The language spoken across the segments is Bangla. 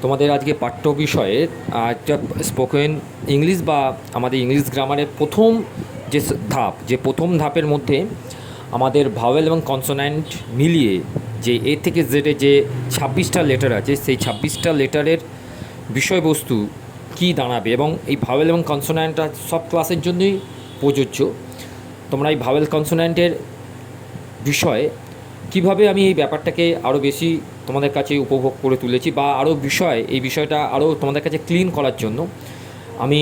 তোমাদের আজকে পাঠ্য বিষয়ে একটা স্পোকেন ইংলিশ বা আমাদের ইংলিশ গ্রামারের প্রথম ধাপের মধ্যে আমাদের ভাওয়েল এবং কনসোন্যান্ট মিলিয়ে যে এ থেকে জেডে যে 26টা লেটার আছে, সেই 26টা লেটারের বিষয়বস্তু কী দাঁড়াবে, এবং এই ভাওয়েল এবং কনসোন্যান্টটা সব ক্লাসের জন্যই প্রযোজ্য। তোমরা এই ভাওয়েল কনসোন্যান্টের বিষয়ে কীভাবে আমি এই ব্যাপারটাকে আরও বেশি তোমাদের কাছে উপভোগ করে তুলেছি, বা আরও এই বিষয়টা আরও তোমাদের কাছে ক্লিন করার জন্য আমি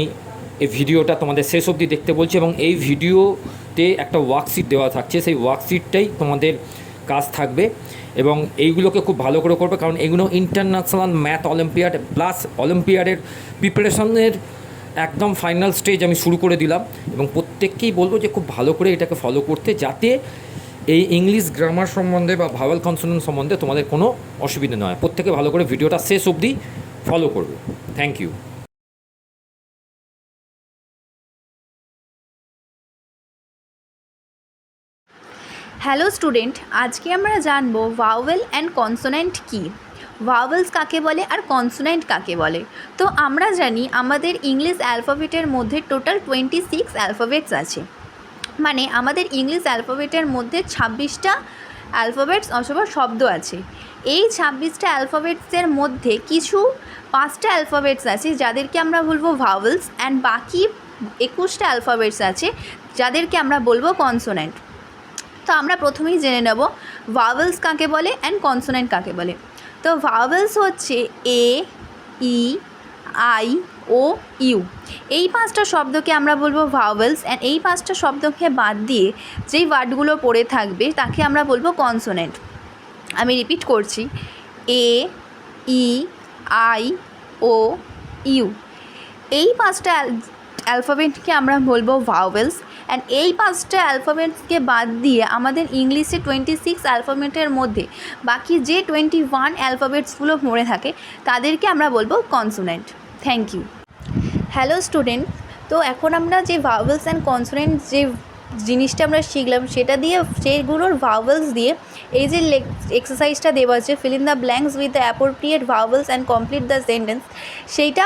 এই ভিডিওটা তোমাদের শেষ অবধি দেখতে বলছি। এবং এই ভিডিওতে একটা ওয়ার্কশিট দেওয়া থাকছে, সেই ওয়ার্কশিটটাই তোমাদের কাজ থাকবে, এবং এইগুলোকে খুব ভালো করে করবে, কারণ এগুলো ইন্টারন্যাশনাল ম্যাথ অলিম্পিয়াড প্লাস অলিম্পিয়াডের প্রিপারেশনের একদম ফাইনাল স্টেজ আমি শুরু করে দিলাম। এবং প্রত্যেককেই বলবো যে খুব ভালো করে এটাকে ফলো করতে, যাতে এই ইংলিশ গ্রামার সম্বন্ধে বা ভাওয়েল কনসোনেন্ট সম্বন্ধে তোমাদের কোনো অসুবিধা নয়। প্রত্যেকে ভালো করে ভিডিওটা শেষ অবধি ফলো করবে। Thank you. হ্যালো স্টুডেন্ট, আজকে আমরা জানবো ভাওয়েল অ্যান্ড কনসোন্যান্ট কী, ভাওয়েলস কাকে বলে আর কনসোন্যান্ট কাকে বলে। তো আমরা জানি আমাদের ইংলিশ অ্যালফাবেটের মধ্যে টোটাল 26 অ্যালফাবেটস আছে, মানে আমাদের ইংলিশ অ্যালফাবেটের মধ্যে 26টা অ্যালফাবেটস অথবা শব্দ আছে। এই 26টা অ্যালফাবেটসের মধ্যে কিছু 5টা অ্যালফাবেটস আছে যাদেরকে আমরা বলবো ভাওয়েলস, অ্যান্ড বাকি 21টা অ্যালফাবেটস আছে যাদেরকে আমরা বলবো কনসোন্যান্ট। তো আমরা প্রথমেই জেনে নেব ভাওয়েলস কাকে বলে অ্যান্ড কনসোন্যান্ট কাকে বলে। তো ভাওয়েলস হচ্ছে এ, ই, আই, ও, ইউ। এই 5টা শব্দকে আমরা বলবো ভাওয়েলস, অ্যান্ড এই 5টা শব্দকে বাদ দিয়ে যেই ওয়ার্ডগুলো পড়ে থাকবে তাকে আমরা বলবো কনসোন্যান্ট। আমি রিপিট করছি, এ, ই, আই, ও, ইউ। এই 5টা অ্যালফাবেটকে আমরা বলবো ভাওয়েলস, অ্যান্ড এই 5টা অ্যালফাবেটসকে বাদ দিয়ে আমাদের ইংলিশে 26 অ্যালফাবেটের মধ্যে বাকি যে 21 অ্যালফাবেটসগুলো পড়ে থাকে তাদেরকে আমরা বলবো consonant. Thank you. Hello student, তো এখন আমরা যে ভাওয়েলস অ্যান্ড কনসোন্যান্ট যে জিনিসটা আমরা শিখলাম সেগুলোর ভাওয়েলস দিয়ে এই যে এক্সারসাইজটা দেওয়া আছে, fill in the blanks with the appropriate vowels and complete the sentence, সেইটা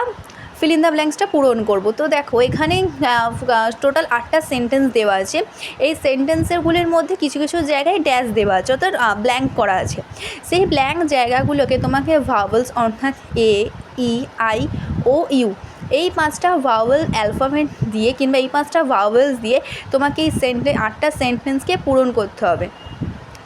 ফিল ইন দ্য ব্ল্যাঙ্কসটা পূরণ করব। তো দেখো এখানে টোটাল 8টা সেন্টেন্স দেওয়া আছে। এই সেন্টেন্সেরগুলির মধ্যে কিছু কিছু জায়গায় ড্যাশ দেওয়া আছে, অর্থাৎ ব্ল্যাঙ্ক করা আছে। সেই ব্ল্যাঙ্ক জায়গাগুলোকে তোমাকে ভাওয়েলস অর্থাৎ এ, ই, আই, ও, ইউ এই 5টা ভাওয়েল অ্যালফাবেট দিয়ে কিংবা এই 5টা ভাওয়েলস দিয়ে তোমাকে এই 8টা সেন্টেন্সকে পূরণ করতে হবে।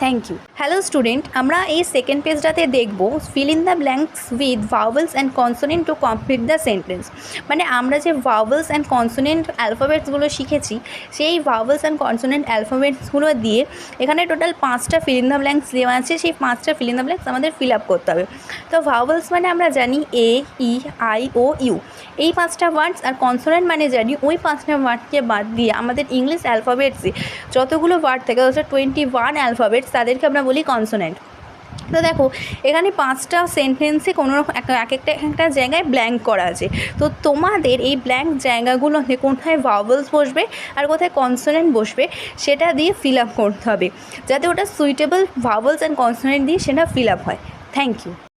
Thank you. হ্যালো স্টুডেন্ট, আমরা এই সেকেন্ড পেজটাতে দেখব fill in the blanks with vowels and consonant to complete the sentence. মানে আমরা যে ভাওয়েলস অ্যান্ড কনসোনেন্ট অ্যালফাবেটসগুলো শিখেছি, সেই ভাওয়েলস অ্যান্ড কনসোনেন্ট অ্যালফাবেটসগুলো দিয়ে এখানে টোটাল 5টা ফিল ইন দ্য ব্ল্যাঙ্কস দেওয়া আছে। সেই 5টা ফিল ইন দ্য ব্ল্যাঙ্কস আমাদের ফিল আপ করতে হবে। তো ভাওয়েলস মানে আমরা জানি এ, ই, আই, ও, ইউ, এই 5টা ওয়ার্ডস, আর কনসোনেন্ট মানে জানি ওই 5টা ওয়ার্ডকে বাদ দিয়ে আমাদের ইংলিশ অ্যালফাবেটসে যতগুলো ওয়ার্ড থাকে, অর্থাৎ 21 অ্যালফাবেটস, তাদেরকে আমরা বলি কনসোন্যান্ট। তো দেখো এখানে 5টা সেন্টেন্সে কোনো রকম এক একটা জায়গায় ব্ল্যাঙ্ক করা আছে। তো তোমাদের এই ব্ল্যাঙ্ক জায়গাগুলোতে কোথায় ভাওয়েলস বসবে আর কোথায় কনসোন্যান্ট বসবে সেটা দিয়ে ফিল আপ করতে হবে, যাতে ওটা সুইটেবল ভাওয়েলস অ্যান্ড কনসোন্যান্ট দিয়ে সেটা ফিল আপ হয়। Thank you.